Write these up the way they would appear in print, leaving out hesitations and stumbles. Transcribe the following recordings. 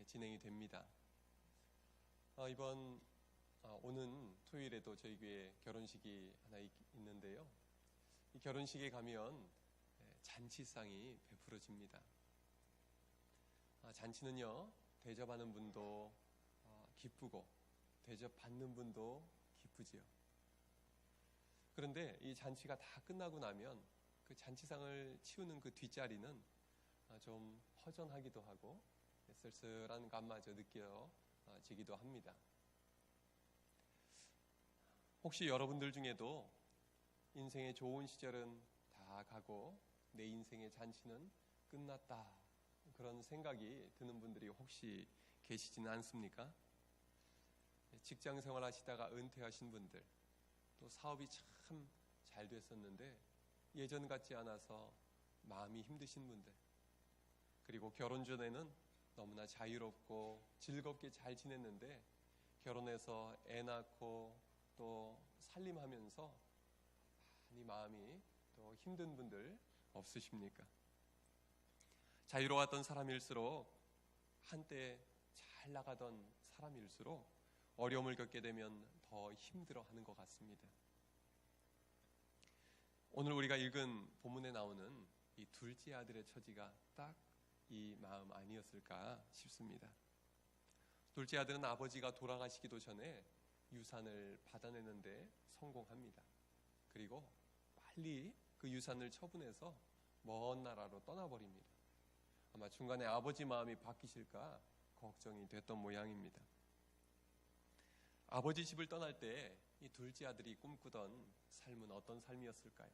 진행이 됩니다. 오는 토요일에도 저희 교회 결혼식이 하나 있는데요. 이 결혼식에 가면 잔치상이 베풀어집니다. 잔치는요, 대접하는 분도 기쁘고 대접받는 분도 기쁘지요. 그런데 이 잔치가 다 끝나고 나면 그 잔치상을 치우는 그 뒷자리는 좀 허전하기도 하고 쓸쓸한 감마저 느껴지기도 합니다. 혹시 여러분들 중에도 인생의 좋은 시절은 다 가고 내 인생의 잔치는 끝났다, 그런 생각이 드는 분들이 혹시 계시지는 않습니까? 직장 생활 하시다가 은퇴하신 분들, 또 사업이 참 잘 됐었는데 예전 같지 않아서 마음이 힘드신 분들, 그리고 결혼 전에는 너무나 자유롭고 즐겁게 잘 지냈는데 결혼해서 애 낳고 또 살림하면서 많이 마음이 또 힘든 분들 없으십니까? 자유로웠던 사람일수록, 한때 잘 나가던 사람일수록 어려움을 겪게 되면 더 힘들어하는 것 같습니다. 오늘 우리가 읽은 본문에 나오는 이 둘째 아들의 처지가 딱 이 마음 아니었을까 싶습니다. 둘째 아들은 아버지가 돌아가시기도 전에 유산을 받아내는데 성공합니다. 그리고 빨리 그 유산을 처분해서 먼 나라로 떠나버립니다. 아마 중간에 아버지 마음이 바뀌실까 걱정이 됐던 모양입니다. 아버지 집을 떠날 때 이 둘째 아들이 꿈꾸던 삶은 어떤 삶이었을까요?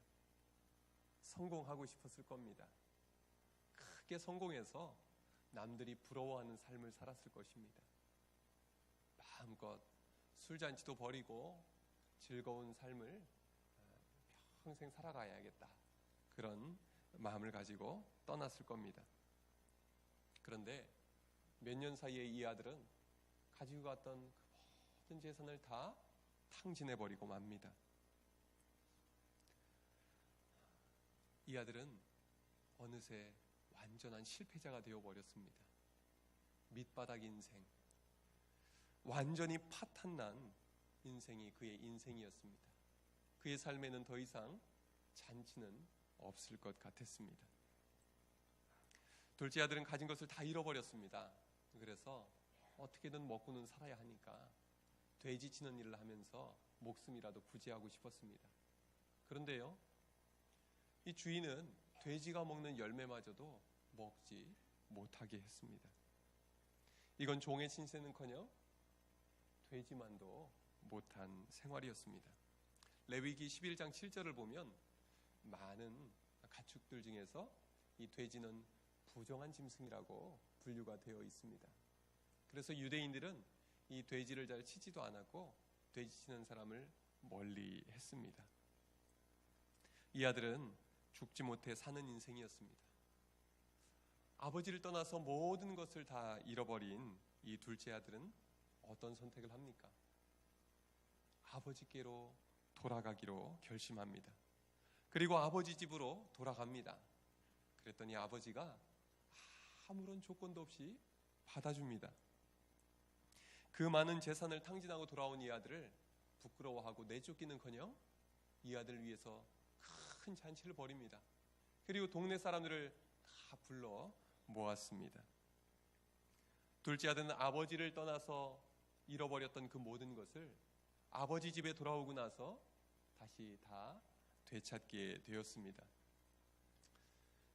성공하고 싶었을 겁니다. 크게 성공해서 남들이 부러워하는 삶을 살았을 것입니다. 마음껏 술잔치도 버리고 즐거운 삶을 평생 살아가야겠다, 그런 마음을 가지고 떠났을 겁니다. 그런데 몇 년 사이에 이 아들은 가지고 갔던 그 모든 재산을 다 탕진해버리고 맙니다. 이 아들은 어느새 완전한 실패자가 되어버렸습니다. 밑바닥 인생, 완전히 파탄난 인생이 그의 인생이었습니다. 그의 삶에는 더 이상 잔치는 없을 것 같았습니다. 둘째 아들은 가진 것을 다 잃어버렸습니다. 그래서 어떻게든 먹고는 살아야 하니까 돼지 치는 일을 하면서 목숨이라도 부지하고 싶었습니다. 그런데요, 이 주인은 돼지가 먹는 열매마저도 먹지 못하게 했습니다. 이건 종의 신세는커녕 돼지만도 못한 생활이었습니다. 레위기 11장 7절을 보면 많은 가축들 중에서 이 돼지는 부정한 짐승이라고 분류가 되어 있습니다. 그래서 유대인들은 이 돼지를 잘 치지도 않았고 돼지 치는 사람을 멀리 했습니다. 이 아들은 죽지 못해 사는 인생이었습니다. 아버지를 떠나서 모든 것을 다 잃어버린 이 둘째 아들은 어떤 선택을 합니까? 아버지께로 돌아가기로 결심합니다. 그리고 아버지 집으로 돌아갑니다. 그랬더니 아버지가 아무런 조건도 없이 받아줍니다. 그 많은 재산을 탕진하고 돌아온 이 아들을 부끄러워하고 내쫓기는커녕 이 아들을 위해서 큰 잔치를 벌입니다. 그리고 동네 사람들을 다 불러 모았습니다. 둘째 아들은 아버지를 떠나서 잃어버렸던 그 모든 것을 아버지 집에 돌아오고 나서 다시 다 되찾게 되었습니다.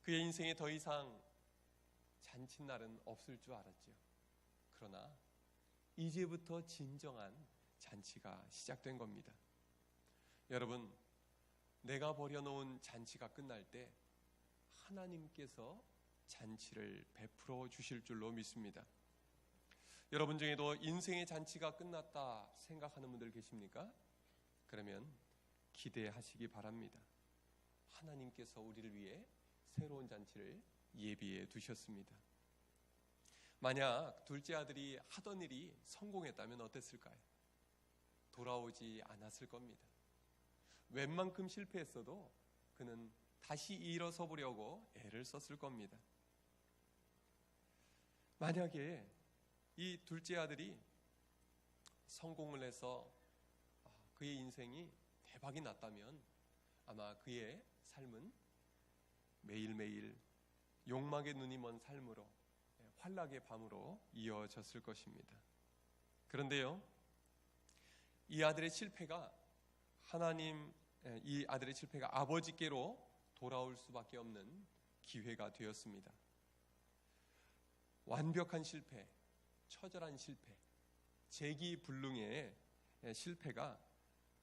그의 인생에 더 이상 잔칫날은 없을 줄 알았죠. 그러나 이제부터 진정한 잔치가 시작된 겁니다. 여러분, 내가 버려놓은 잔치가 끝날 때 하나님께서 잔치를 베풀어 주실 줄로 믿습니다. 여러분 중에도 인생의 잔치가 끝났다 생각하는 분들 계십니까? 그러면 기대하시기 바랍니다. 하나님께서 우리를 위해 새로운 잔치를 예비해 두셨습니다. 만약 둘째 아들이 하던 일이 성공했다면 어땠을까요? 돌아오지 않았을 겁니다. 웬만큼 실패했어도 그는 다시 일어서 보려고 애를 썼을 겁니다. 만약에 이 둘째 아들이 성공을 해서 그의 인생이 대박이 났다면 아마 그의 삶은 매일매일 욕망의 눈이 먼 삶으로, 환락의 밤으로 이어졌을 것입니다. 그런데요, 이 아들의 실패가 아버지께로 돌아올 수밖에 없는 기회가 되었습니다. 완벽한 실패, 처절한 실패, 재기불능의 실패가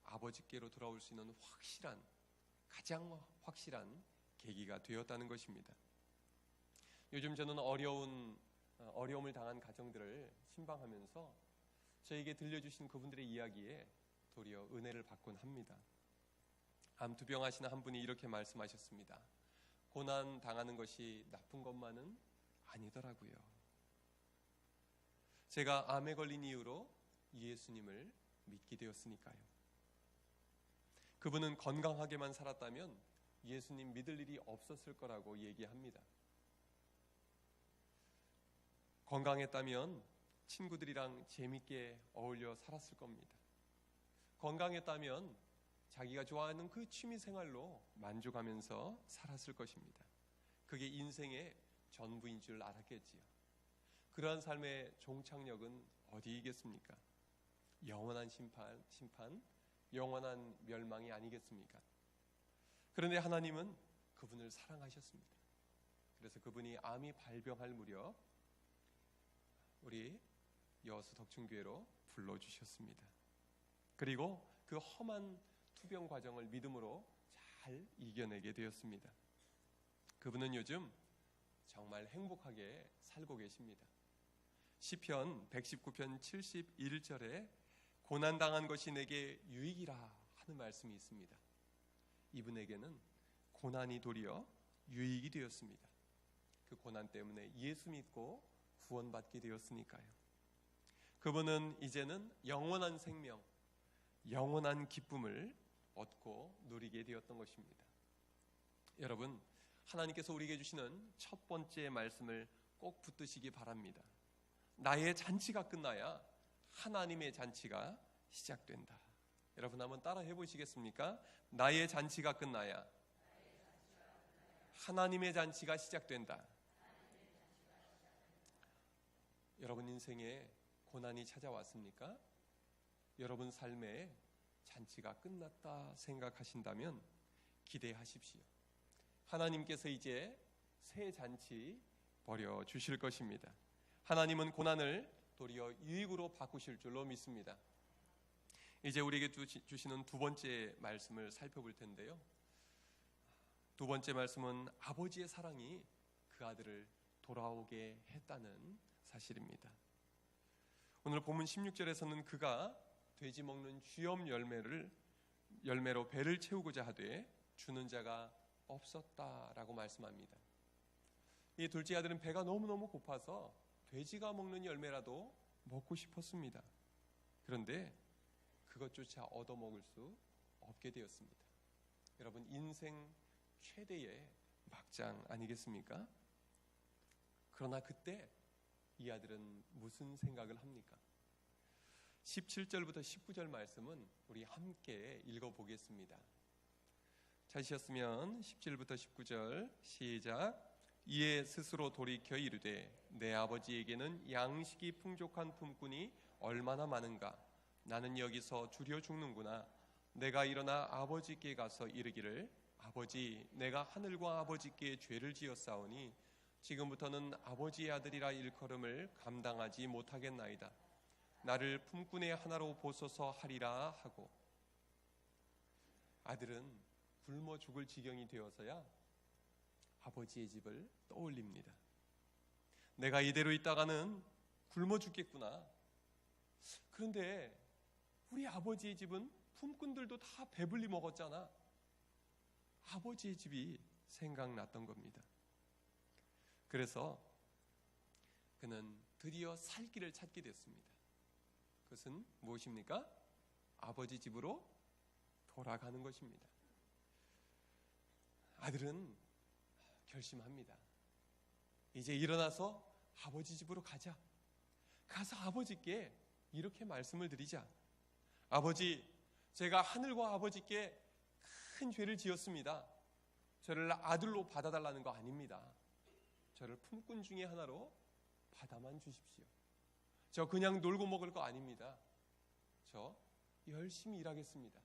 아버지께로 돌아올 수 있는 가장 확실한 계기가 되었다는 것입니다. 요즘 저는 어려움을 당한 가정들을 신방하면서 저에게 들려주신 그분들의 이야기에 도리어 은혜를 받곤 합니다. 암투병 하시는 한 분이 이렇게 말씀하셨습니다. 고난 당하는 것이 나쁜 것만은 아니더라고요. 제가 암에 걸린 이후로 예수님을 믿게 되었으니까요. 그분은 건강하게만 살았다면 예수님 믿을 일이 없었을 거라고 얘기합니다. 건강했다면 친구들이랑 재밌게 어울려 살았을 겁니다. 건강했다면 자기가 좋아하는 그 취미 생활로 만족하면서 살았을 것입니다. 그게 인생의 전부인 줄 알았겠지요. 그러한 삶의 종착역은 어디이겠습니까? 영원한 심판, 영원한 멸망이 아니겠습니까? 그런데 하나님은 그분을 사랑하셨습니다. 그래서 그분이 암이 발병할 무렵 우리 여수 덕충교회로 불러주셨습니다. 그리고 그 험한 투병 과정을 믿음으로 잘 이겨내게 되었습니다. 그분은 요즘 정말 행복하게 살고 계십니다. 시편 119편 71절에 고난당한 것이 내게 유익이라 하는 말씀이 있습니다. 이분에게는 고난이 도리어 유익이 되었습니다. 그 고난 때문에 예수 믿고 구원받게 되었으니까요. 그분은 이제는 영원한 생명, 영원한 기쁨을 얻고 누리게 되었던 것입니다. 여러분, 하나님께서 우리에게 주시는 첫 번째 말씀을 꼭 붙드시기 바랍니다. 나의 잔치가 끝나야 하나님의 잔치가 시작된다. 여러분 한번 따라 해보시겠습니까? 나의 잔치가 끝나야 하나님의 잔치가 시작된다. 여러분 인생에 고난이 찾아왔습니까? 여러분 삶에 잔치가 끝났다 생각하신다면 기대하십시오. 하나님께서 이제 새 잔치 벌여 주실 것입니다. 하나님은 고난을 도리어 유익으로 바꾸실 줄로 믿습니다. 이제 우리에게 주시는 두 번째 말씀을 살펴볼 텐데요. 두 번째 말씀은 아버지의 사랑이 그 아들을 돌아오게 했다는 사실입니다. 오늘 본문 16절에서는 그가 돼지 먹는 쥐염 열매로 배를 채우고자 하되 주는 자가 없었다라고 말씀합니다. 이 둘째 아들은 배가 너무너무 고파서 돼지가 먹는 열매라도 먹고 싶었습니다. 그런데 그것조차 얻어먹을 수 없게 되었습니다. 여러분 인생 최대의 막장 아니겠습니까? 그러나 그때 이 아들은 무슨 생각을 합니까? 17절부터 19절 말씀은 우리 함께 읽어보겠습니다. 찾으셨으면 17부터 19절 시작. 이에 스스로 돌이켜 이르되 내 아버지에게는 양식이 풍족한 품꾼이 얼마나 많은가. 나는 여기서 주려 죽는구나. 내가 일어나 아버지께 가서 이르기를 아버지 내가 하늘과 아버지께 죄를 지었사오니 지금부터는 아버지의 아들이라 일컬음을 감당하지 못하겠나이다. 나를 품꾼의 하나로 보소서 하리라 하고. 아들은 굶어 죽을 지경이 되어서야 아버지의 집을 떠올립니다. 내가 이대로 있다가는 굶어 죽겠구나. 그런데 우리 아버지의 집은 품꾼들도 다 배불리 먹었잖아. 아버지의 집이 생각났던 겁니다. 그래서 그는 드디어 살 길을 찾게 됐습니다. 그것은 무엇입니까? 아버지 집으로 돌아가는 것입니다. 아들은 결심합니다. 이제 일어나서 아버지 집으로 가자. 가서 아버지께 이렇게 말씀을 드리자. 아버지, 제가 하늘과 아버지께 큰 죄를 지었습니다. 저를 아들로 받아달라는 거 아닙니다. 저를 품꾼 중에 하나로 받아만 주십시오. 저 그냥 놀고 먹을 거 아닙니다. 저 열심히 일하겠습니다.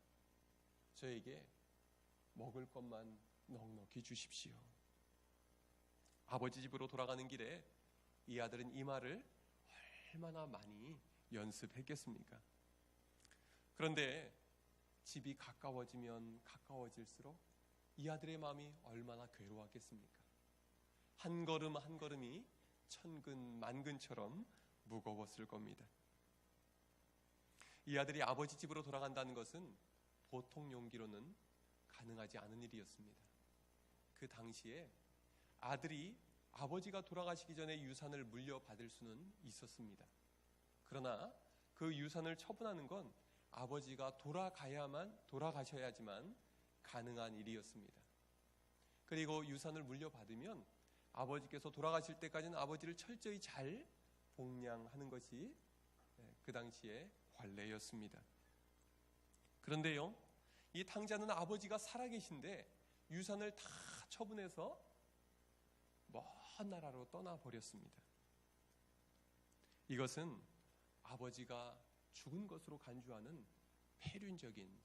저에게 먹을 것만 넉넉히 주십시오. 아버지 집으로 돌아가는 길에 이 아들은 이 말을 얼마나 많이 연습했겠습니까? 그런데 집이 가까워지면 가까워질수록 이 아들의 마음이 얼마나 괴로웠겠습니까? 한 걸음 한 걸음이 천근 만근처럼 무거웠을 겁니다. 이 아들이 아버지 집으로 돌아간다는 것은 보통 용기로는 가능하지 않은 일이었습니다. 그 당시에 아들이 아버지가 돌아가시기 전에 유산을 물려받을 수는 있었습니다. 그러나 그 유산을 처분하는 건 아버지가 돌아가셔야지만 가능한 일이었습니다. 그리고 유산을 물려받으면 아버지께서 돌아가실 때까지는 아버지를 철저히 잘 봉양하는 것이 그 당시의 관례였습니다. 그런데요, 이 탕자는 아버지가 살아계신데 유산을 다 처분해서 먼 나라로 떠나버렸습니다. 이것은 아버지가 죽은 것으로 간주하는 폐륜적인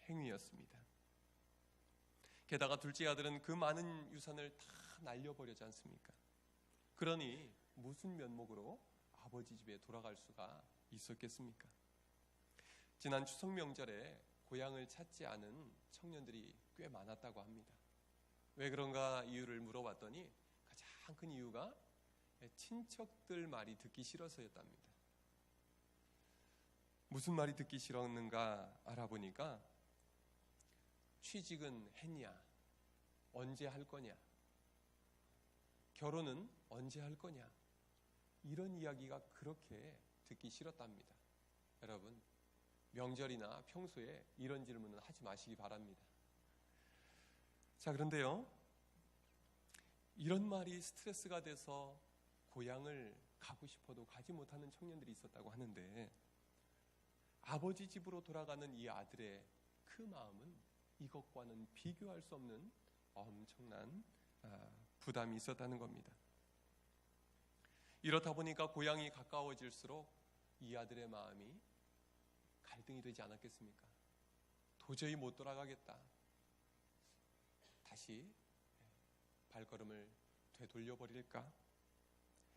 행위였습니다. 게다가 둘째 아들은 그 많은 유산을 다 날려버리지 않습니까? 그러니 무슨 면목으로 아버지 집에 돌아갈 수가 있었겠습니까? 지난 추석 명절에 고향을 찾지 않은 청년들이 꽤 많았다고 합니다. 왜 그런가 이유를 물어봤더니 가장 큰 이유가 친척들 말이 듣기 싫어서였답니다. 무슨 말이 듣기 싫었는가 알아보니까 취직은 했냐? 언제 할 거냐? 결혼은 언제 할 거냐? 이런 이야기가 그렇게 듣기 싫었답니다. 여러분, 명절이나 평소에 이런 질문은 하지 마시기 바랍니다. 자, 그런데요, 이런 말이 스트레스가 돼서 고향을 가고 싶어도 가지 못하는 청년들이 있었다고 하는데, 아버지 집으로 돌아가는 이 아들의 그 마음은 이것과는 비교할 수 없는 엄청난 부담이 있었다는 겁니다. 이렇다 보니까 고향이 가까워질수록 이 아들의 마음이 갈등이 되지 않았겠습니까? 도저히 못 돌아가겠다. 다시 발걸음을 되돌려버릴까?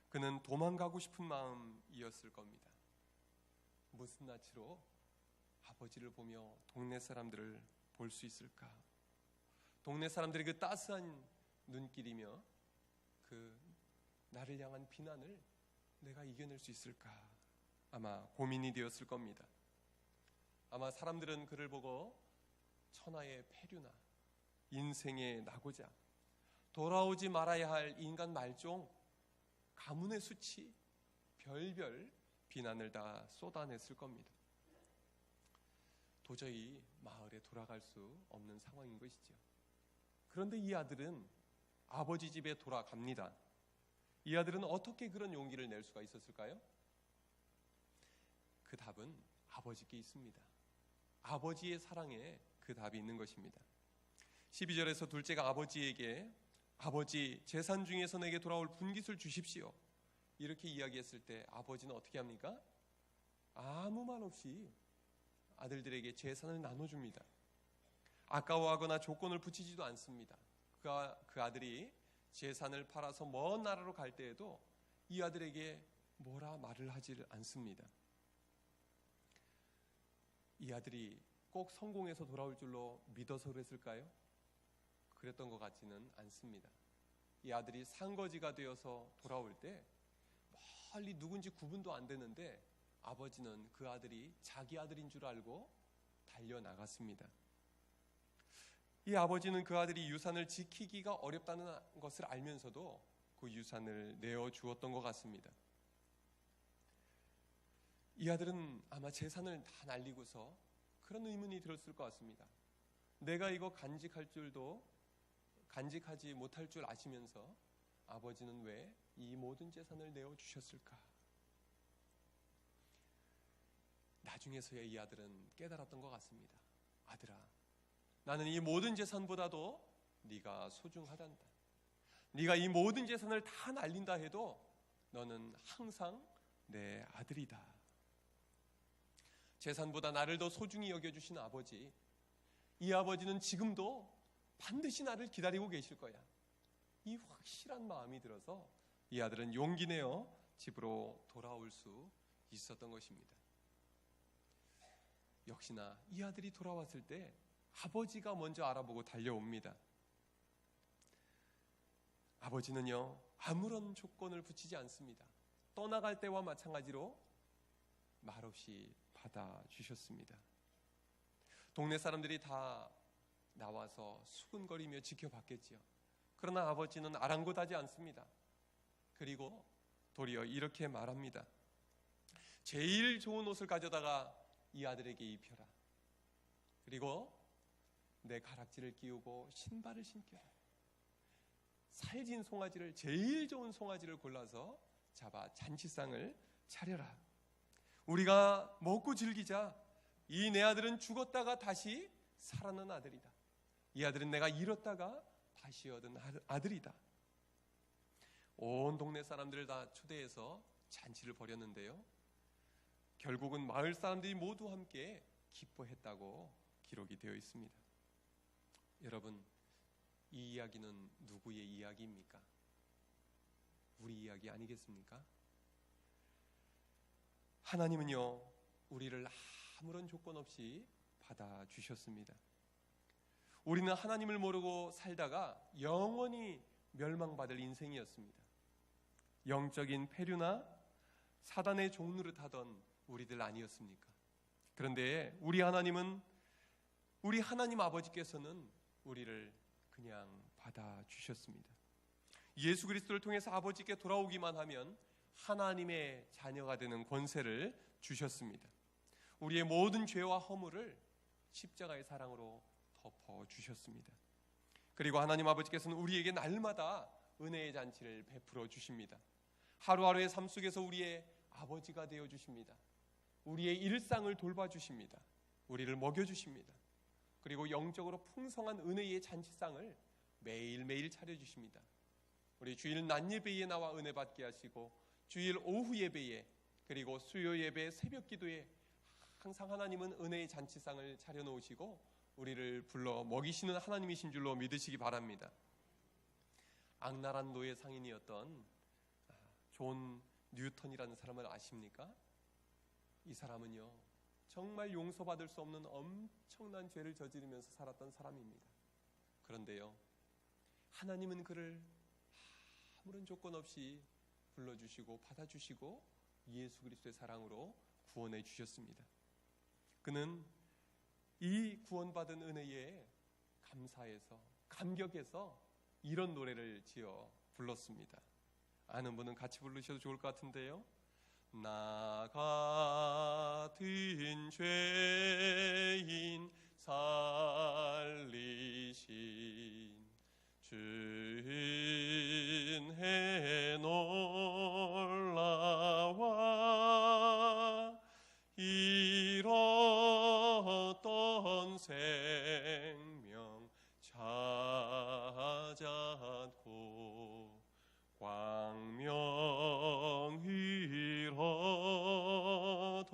그는 도망가고 싶은 마음이었을 겁니다. 무슨 낯으로 아버지를 보며 동네 사람들을 볼 수 있을까? 동네 사람들의 그 따스한 눈길이며 그 나를 향한 비난을 내가 이겨낼 수 있을까? 아마 고민이 되었을 겁니다. 아마 사람들은 그를 보고 천하의 폐류나 인생의 낙오자, 돌아오지 말아야 할 인간 말종, 가문의 수치, 별별 비난을 다 쏟아냈을 겁니다. 도저히 마을에 돌아갈 수 없는 상황인 것이죠. 그런데 이 아들은 아버지 집에 돌아갑니다. 이 아들은 어떻게 그런 용기를 낼 수가 있었을까요? 그 답은 아버지께 있습니다. 아버지의 사랑에 그 답이 있는 것입니다. 12절에서 둘째가 아버지에게 아버지, 재산 중에서 내게 돌아올 분깃을 주십시오. 이렇게 이야기했을 때 아버지는 어떻게 합니까? 아무 말 없이 아들들에게 재산을 나눠줍니다. 아까워하거나 조건을 붙이지도 않습니다. 그 아들이 재산을 팔아서 먼 나라로 갈 때에도 이 아들에게 뭐라 말을 하지 않습니다. 이 아들이 꼭 성공해서 돌아올 줄로 믿어서 그랬을까요? 그랬던 것 같지는 않습니다. 이 아들이 상거지가 되어서 돌아올 때 멀리 누군지 구분도 안 되는데 아버지는 그 아들이 자기 아들인 줄 알고 달려나갔습니다. 이 아버지는 그 아들이 유산을 지키기가 어렵다는 것을 알면서도 그 유산을 내어주었던 것 같습니다. 이 아들은 아마 재산을 다 날리고서 그런 의문이 들었을 것 같습니다. 내가 이거 간직하지 못할 줄 아시면서 아버지는 왜 이 모든 재산을 내어주셨을까? 나중에서야 이 아들은 깨달았던 것 같습니다. 아들아, 나는 이 모든 재산보다도 네가 소중하단다. 네가 이 모든 재산을 다 날린다 해도 너는 항상 내 아들이다. 재산보다 나를 더 소중히 여겨주신 아버지, 이 아버지는 지금도 반드시 나를 기다리고 계실 거야. 이 확실한 마음이 들어서 이 아들은 용기 내어 집으로 돌아올 수 있었던 것입니다. 역시나 이 아들이 돌아왔을 때 아버지가 먼저 알아보고 달려옵니다. 아버지는요, 아무런 조건을 붙이지 않습니다. 떠나갈 때와 마찬가지로 말없이 받아주셨습니다. 동네 사람들이 다 나와서 수군거리며 지켜봤겠지요. 그러나 아버지는 아랑곳하지 않습니다. 그리고 도리어 이렇게 말합니다. 제일 좋은 옷을 가져다가 이 아들에게 입혀라. 그리고 내 가락지를 끼우고 신발을 신겨라. 살진 송아지를, 제일 좋은 송아지를 골라서 잡아 잔치상을 차려라. 우리가 먹고 즐기자. 이 내 아들은 죽었다가 다시 살아난 아들이다. 이 아들은 내가 잃었다가 다시 얻은 아들이다. 온 동네 사람들을 다 초대해서 잔치를 벌였는데요, 결국은 마을 사람들이 모두 함께 기뻐했다고 기록이 되어 있습니다. 여러분, 이 이야기는 누구의 이야기입니까? 우리 이야기 아니겠습니까? 하나님은요, 우리를 아무런 조건 없이 받아주셨습니다. 우리는 하나님을 모르고 살다가 영원히 멸망받을 인생이었습니다. 영적인 폐류나 사단의 종노릇하던 우리들 아니었습니까? 그런데 우리 하나님 아버지께서는 우리를 그냥 받아주셨습니다. 예수 그리스도를 통해서 아버지께 돌아오기만 하면 하나님의 자녀가 되는 권세를 주셨습니다. 우리의 모든 죄와 허물을 십자가의 사랑으로 덮어주셨습니다. 그리고 하나님 아버지께서는 우리에게 날마다 은혜의 잔치를 베풀어 주십니다. 하루하루의 삶 속에서 우리의 아버지가 되어 주십니다. 우리의 일상을 돌봐주십니다. 우리를 먹여주십니다. 그리고 영적으로 풍성한 은혜의 잔치상을 매일매일 차려주십니다. 우리 주일 낮 예배에 나와 은혜 받게 하시고, 주일 오후 예배에, 그리고 수요 예배, 새벽 기도에 항상 하나님은 은혜의 잔치상을 차려놓으시고 우리를 불러 먹이시는 하나님이신 줄로 믿으시기 바랍니다. 악랄한 노예 상인이었던 존 뉴턴이라는 사람을 아십니까? 이 사람은요, 정말 용서받을 수 없는 엄청난 죄를 저지르면서 살았던 사람입니다. 그런데요, 하나님은 그를 아무런 조건 없이 불러주시고 받아주시고 예수 그리스도의 사랑으로 구원해 주셨습니다. 그는 이 구원받은 은혜에 감사해서, 감격해서 이런 노래를 지어 불렀습니다. 아는 분은 같이 부르셔도 좋을 것 같은데요. 나 같은 죄인 살리신 주은혜 놀라와 잃었던 생명 찾았고 광명히 얻었네.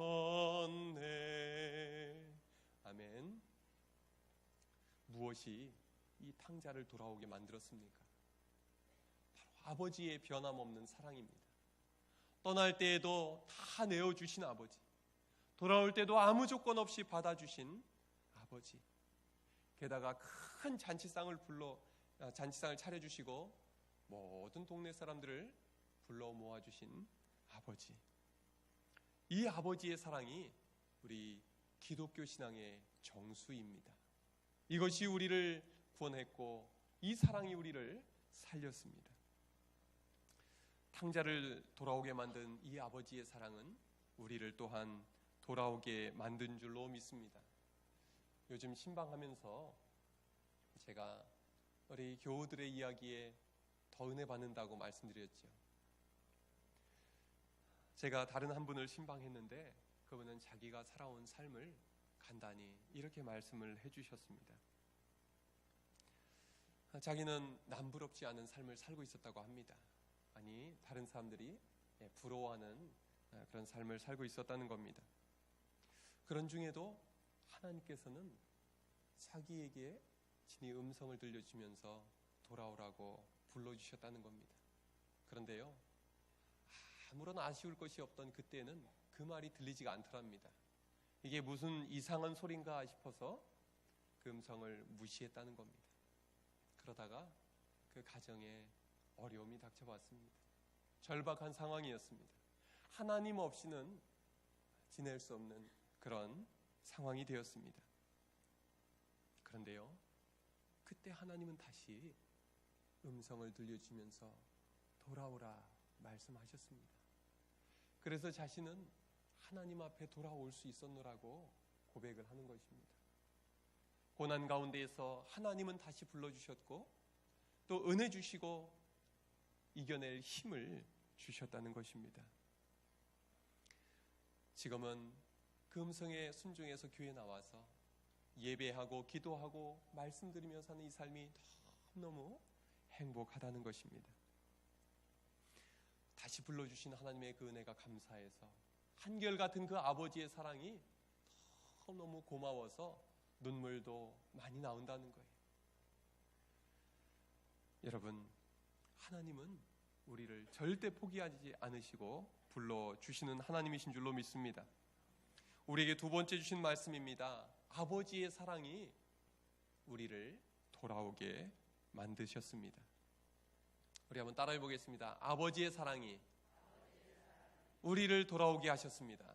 아멘. 무엇이 이 탕자를 돌아오게 만들었습니까? 바로 아버지의 변함없는 사랑입니다. 떠날 때에도 다 내어주신 아버지, 돌아올 때도 아무 조건 없이 받아주신 아버지, 게다가 큰 잔치상을 차려주시고 모든 동네 사람들을 불러 모아주신 아버지. 이 아버지의 사랑이 우리 기독교 신앙의 정수입니다. 이것이 우리를 구원했고 이 사랑이 우리를 살렸습니다. 탕자를 돌아오게 만든 이 아버지의 사랑은 우리를 또한 돌아오게 만든 줄로 믿습니다. 요즘 신방하면서 제가 우리 교우들의 이야기에 더 은혜 받는다고 말씀드렸죠. 제가 다른 한 분을 신방했는데 그분은 자기가 살아온 삶을 간단히 이렇게 말씀을 해주셨습니다. 자기는 남부럽지 않은 삶을 살고 있었다고 합니다. 아니, 다른 사람들이 부러워하는 그런 삶을 살고 있었다는 겁니다. 그런 중에도 하나님께서는 자기에게 친히 음성을 들려주면서 돌아오라고 불러주셨다는 겁니다. 그런데요, 아무런 아쉬울 것이 없던 그때는 그 말이 들리지가 않더랍니다. 이게 무슨 이상한 소린가 싶어서 그 음성을 무시했다는 겁니다. 그러다가 그 가정에 어려움이 닥쳐왔습니다. 절박한 상황이었습니다. 하나님 없이는 지낼 수 없는 그런 상황이 되었습니다. 그런데요, 그때 하나님은 다시 음성을 들려주면서 돌아오라 말씀하셨습니다. 그래서 자신은 하나님 앞에 돌아올 수 있었노라고 고백을 하는 것입니다. 고난 가운데에서 하나님은 다시 불러주셨고 또 은혜 주시고 이겨낼 힘을 주셨다는 것입니다. 지금은 그 음성에 순종해서 교회에 나와서 예배하고 기도하고 말씀드리며 사는 이 삶이 너무너무 행복하다는 것입니다. 다시 불러주신 하나님의 그 은혜가 감사해서 한결같은 그 아버지의 사랑이 너무너무 고마워서 눈물도 많이 나온다는 거예요. 여러분, 하나님은 우리를 절대 포기하지 않으시고 불러주시는 하나님이신 줄로 믿습니다. 우리에게 두 번째 주신 말씀입니다. 아버지의 사랑이 우리를 돌아오게 만드셨습니다. 우리 한번 따라해 보겠습니다. 아버지의 사랑이 우리를 돌아오게 하셨습니다.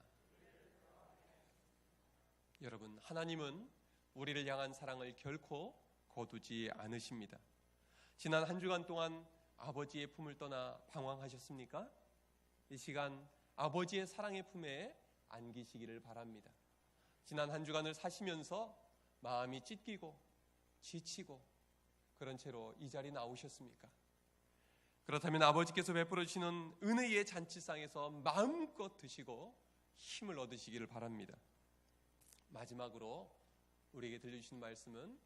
여러분, 하나님은 우리를 향한 사랑을 결코 거두지 않으십니다. 지난 한 주간 동안 아버지의 품을 떠나 방황하셨습니까? 이 시간 아버지의 사랑의 품에 안기시기를 바랍니다. 지난 한 주간을 사시면서 마음이 찢기고 지치고 그런 채로 이 자리에 나오셨습니까? 그렇다면 아버지께서 베풀어 주시는 은혜의 잔치상에서 마음껏 드시고 힘을 얻으시기를 바랍니다. 마지막으로 우리에게 들려주신 말씀은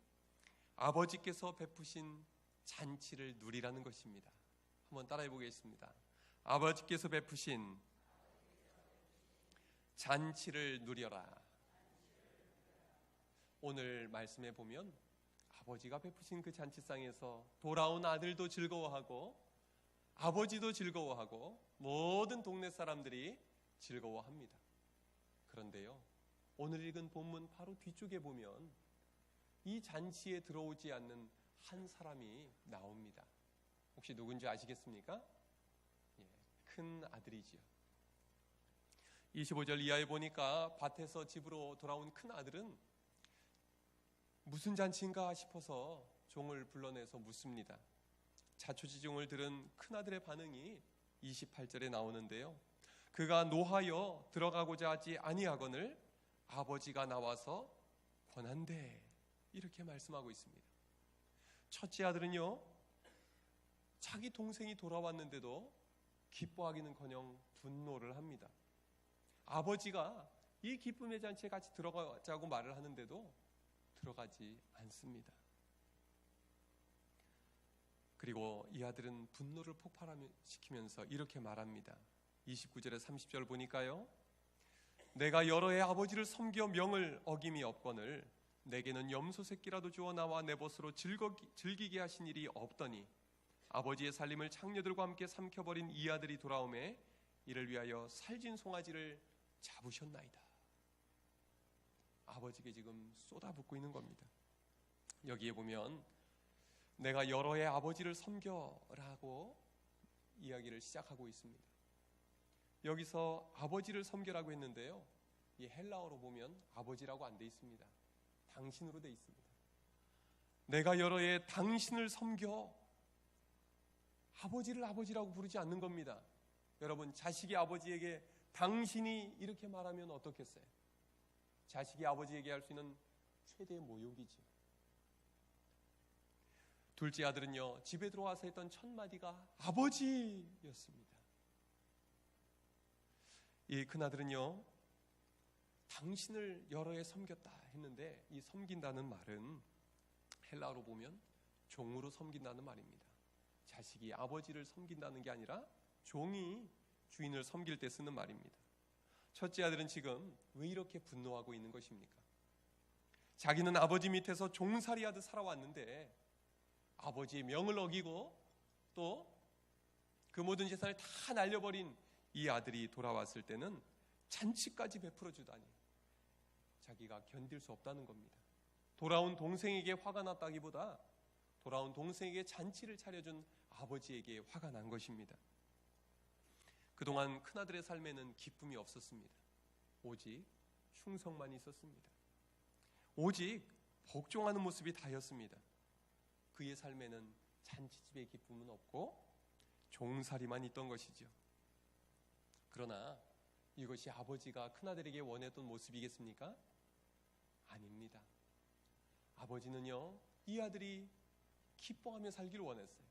아버지께서 베푸신 잔치를 누리라는 것입니다. 한번 따라해 보겠습니다. 아버지께서 베푸신 잔치를 누려라. 오늘 말씀에 보면 아버지가 베푸신 그 잔치상에서 돌아온 아들도 즐거워하고 아버지도 즐거워하고 모든 동네 사람들이 즐거워합니다. 그런데요, 오늘 읽은 본문 바로 뒤쪽에 보면 이 잔치에 들어오지 않는 한 사람이 나옵니다. 혹시 누군지 아시겠습니까? 큰 아들이지요. 25절 이하에 보니까 밭에서 집으로 돌아온 큰 아들은 무슨 잔치인가 싶어서 종을 불러내서 묻습니다. 자초지종을 들은 큰아들의 반응이 28절에 나오는데요, 그가 노하여 들어가고자 하지 아니하거늘 아버지가 나와서 권한대, 이렇게 말씀하고 있습니다. 첫째 아들은요, 자기 동생이 돌아왔는데도 기뻐하기는커녕 분노를 합니다. 아버지가 이 기쁨의 잔치에 같이 들어가자고 말을 하는데도 들어가지 않습니다. 그리고 이 아들은 분노를 폭발시키면서 이렇게 말합니다. 29절에 30절 보니까요, 내가 여러 해 아버지를 섬겨 명을 어김이 없거늘 내게는 염소 새끼라도 주어 나와 내 벗으로 즐기게 하신 일이 없더니 아버지의 살림을 창녀들과 함께 삼켜버린 이 아들이 돌아오매 이를 위하여 살진 송아지를 잡으셨나이다. 아버지께 지금 쏟아붓고 있는 겁니다. 여기에 보면 내가 여러 해 아버지를 섬겨라고 이야기를 시작하고 있습니다. 여기서 아버지를 섬겨라고 했는데요, 이 헬라어로 보면 아버지라고 안 돼 있습니다. 당신으로 돼 있습니다. 내가 여러 해 당신을 섬겨, 아버지를 아버지라고 부르지 않는 겁니다. 여러분, 자식이 아버지에게 당신이 이렇게 말하면 어떻겠어요? 자식이 아버지에게 할 수 있는 최대의 모욕이죠. 둘째 아들은요, 집에 들어와서 했던 첫 마디가 아버지였습니다. 이 큰아들은요, 당신을 여러 해 섬겼다 했는데, 이 섬긴다는 말은 헬라어로 보면 종으로 섬긴다는 말입니다. 자식이 아버지를 섬긴다는 게 아니라 종이 주인을 섬길 때 쓰는 말입니다. 첫째 아들은 지금 왜 이렇게 분노하고 있는 것입니까? 자기는 아버지 밑에서 종살이하듯 살아왔는데 아버지의 명을 어기고 또 그 모든 재산을 다 날려버린 이 아들이 돌아왔을 때는 잔치까지 베풀어 주다니 자기가 견딜 수 없다는 겁니다. 돌아온 동생에게 화가 났다기보다 돌아온 동생에게 잔치를 차려준 아버지에게 화가 난 것입니다. 그동안 큰아들의 삶에는 기쁨이 없었습니다. 오직 충성만 있었습니다. 오직 복종하는 모습이 다였습니다. 그의 삶에는 잔치집의 기쁨은 없고 종살이만 있던 것이죠. 그러나 이것이 아버지가 큰아들에게 원했던 모습이겠습니까? 아닙니다. 아버지는요, 이 아들이 기뻐하며 살기를 원했어요.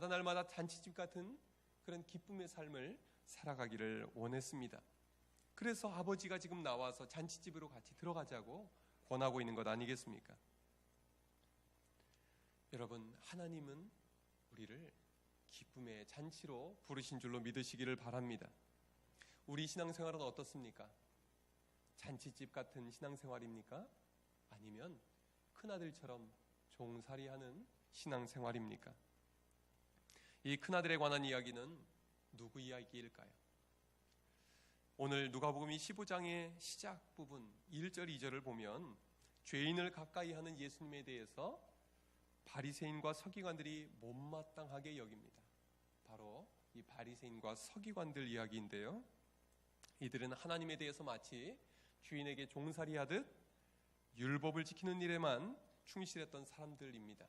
날마다 잔치집 같은 그런 기쁨의 삶을 살아가기를 원했습니다. 그래서 아버지가 지금 나와서 잔치집으로 같이 들어가자고 권하고 있는 것 아니겠습니까? 여러분, 하나님은 우리를 기쁨의 잔치로 부르신 줄로 믿으시기를 바랍니다. 우리 신앙생활은 어떻습니까? 잔치집 같은 신앙생활입니까? 아니면 큰아들처럼 종살이하는 신앙생활입니까? 이 큰아들에 관한 이야기는 누구 이야기일까요? 오늘 누가복음 15장의 시작 부분 1절 2절을 보면 죄인을 가까이 하는 예수님에 대해서 바리새인과 서기관들이 못마땅하게 여깁니다. 바로 이 바리새인과 서기관들 이야기인데요, 이들은 하나님에 대해서 마치 주인에게 종살이하듯 율법을 지키는 일에만 충실했던 사람들입니다.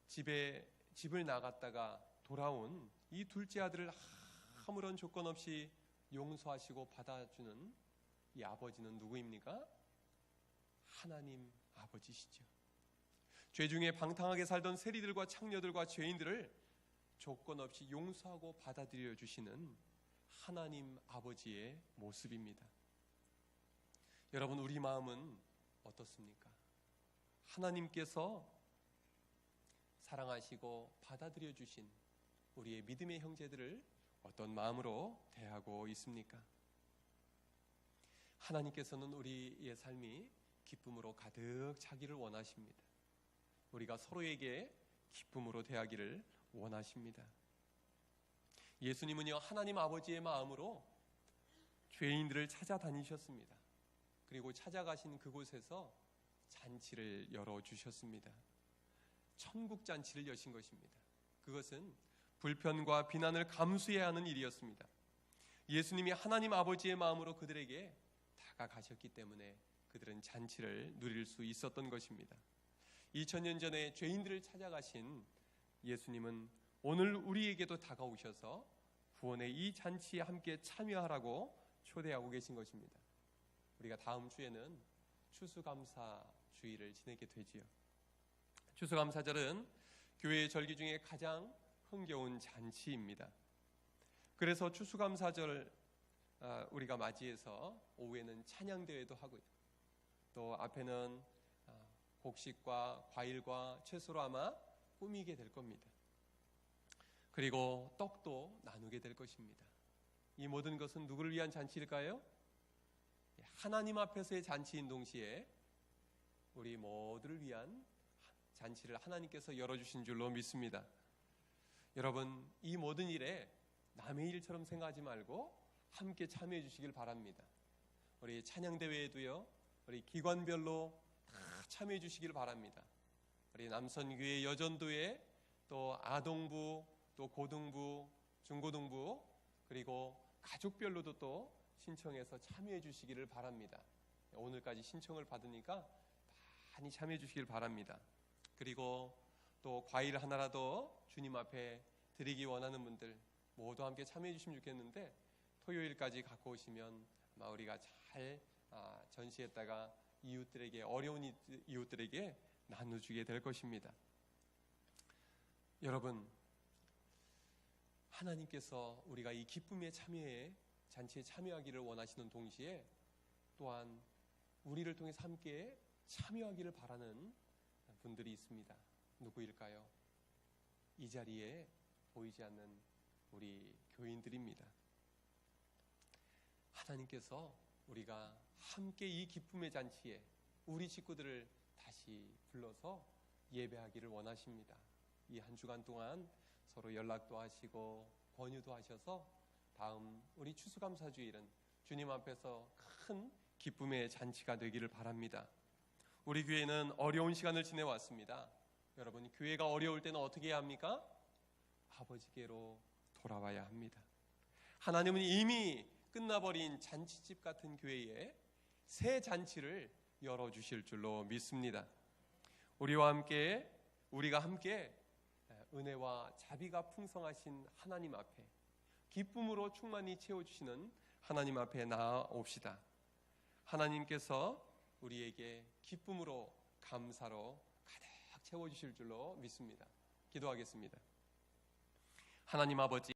집을 나갔다가 돌아온 이 둘째 아들을 아무런 조건 없이 용서하시고 받아주는 이 아버지는 누구입니까? 하나님 아버지시죠. 죄 중에 방탕하게 살던 세리들과 창녀들과 죄인들을 조건 없이 용서하고 받아들여 주시는 하나님 아버지의 모습입니다. 여러분, 우리 마음은 어떻습니까? 하나님께서 사랑하시고 받아들여 주신 우리의 믿음의 형제들을 어떤 마음으로 대하고 있습니까? 하나님께서는 우리의 삶이 기쁨으로 가득 차기를 원하십니다. 우리가 서로에게 기쁨으로 대하기를 원하십니다. 예수님은요, 하나님 아버지의 마음으로 죄인들을 찾아다니셨습니다. 그리고 찾아가신 그곳에서 잔치를 열어주셨습니다. 천국 잔치를 여신 것입니다. 그것은 불편과 비난을 감수해야 하는 일이었습니다. 예수님이 하나님 아버지의 마음으로 그들에게 다가가셨기 때문에 그들은 잔치를 누릴 수 있었던 것입니다. 2000년 전에 죄인들을 찾아가신 예수님은 오늘 우리에게도 다가오셔서 구원의 이 잔치에 함께 참여하라고 초대하고 계신 것입니다. 우리가 다음 주에는 추수감사주일을 지내게 되지요. 추수감사절은 교회의 절기 중에 가장 흥겨운 잔치입니다. 그래서 추수감사절 우리가 맞이해서 오후에는 찬양대회도 하고요. 또 앞에는 곡식과 과일과 채소로 아마 꾸미게 될 겁니다. 그리고 떡도 나누게 될 것입니다. 이 모든 것은 누구를 위한 잔치일까요? 하나님 앞에서의 잔치인 동시에 우리 모두를 위한 잔치를 하나님께서 열어주신 줄로 믿습니다. 여러분, 이 모든 일에 남의 일처럼 생각하지 말고 함께 참여해 주시길 바랍니다. 우리 찬양대회에도요, 우리 기관별로 다 참여해 주시길 바랍니다. 우리 남선교회 여전도회, 또 아동부, 또 고등부, 중고등부, 그리고 가족별로도 또 신청해서 참여해 주시기를 바랍니다. 오늘까지 신청을 받으니까 많이 참여해 주시길 바랍니다. 그리고 또 과일 하나라도 주님 앞에 드리기 원하는 분들 모두 함께 참여해 주시면 좋겠는데, 토요일까지 갖고 오시면 아마 우리가 잘 전시했다가 이웃들에게, 어려운 이웃들에게 나눠주게 될 것입니다. 여러분, 하나님께서 우리가 이 기쁨의 참여에 잔치에 참여하기를 원하시는 동시에 또한 우리를 통해서 함께 참여하기를 바라는 분들이 있습니다. 누구일까요? 이 자리에 보이지 않는 우리 교인들입니다. 하나님께서 우리가 함께 이 기쁨의 잔치에 우리 식구들을 다시 불러서 예배하기를 원하십니다. 이 한 주간 동안 서로 연락도 하시고 권유도 하셔서 다음 우리 추수감사주일은 주님 앞에서 큰 기쁨의 잔치가 되기를 바랍니다. 우리 교회는 어려운 시간을 지내왔습니다. 여러분, 교회가 어려울 때는 어떻게 해야 합니까? 아버지께로 돌아와야 합니다. 하나님은 이미 끝나버린 잔치집 같은 교회에 새 잔치를 열어주실 줄로 믿습니다. 우리가 함께 은혜와 자비가 풍성하신 하나님 앞에 기쁨으로 충만히 채워주시는 하나님 앞에 나아옵시다. 하나님께서 우리에게 기쁨으로 감사로 가득 채워주실 줄로 믿습니다. 기도하겠습니다. 하나님 아버지,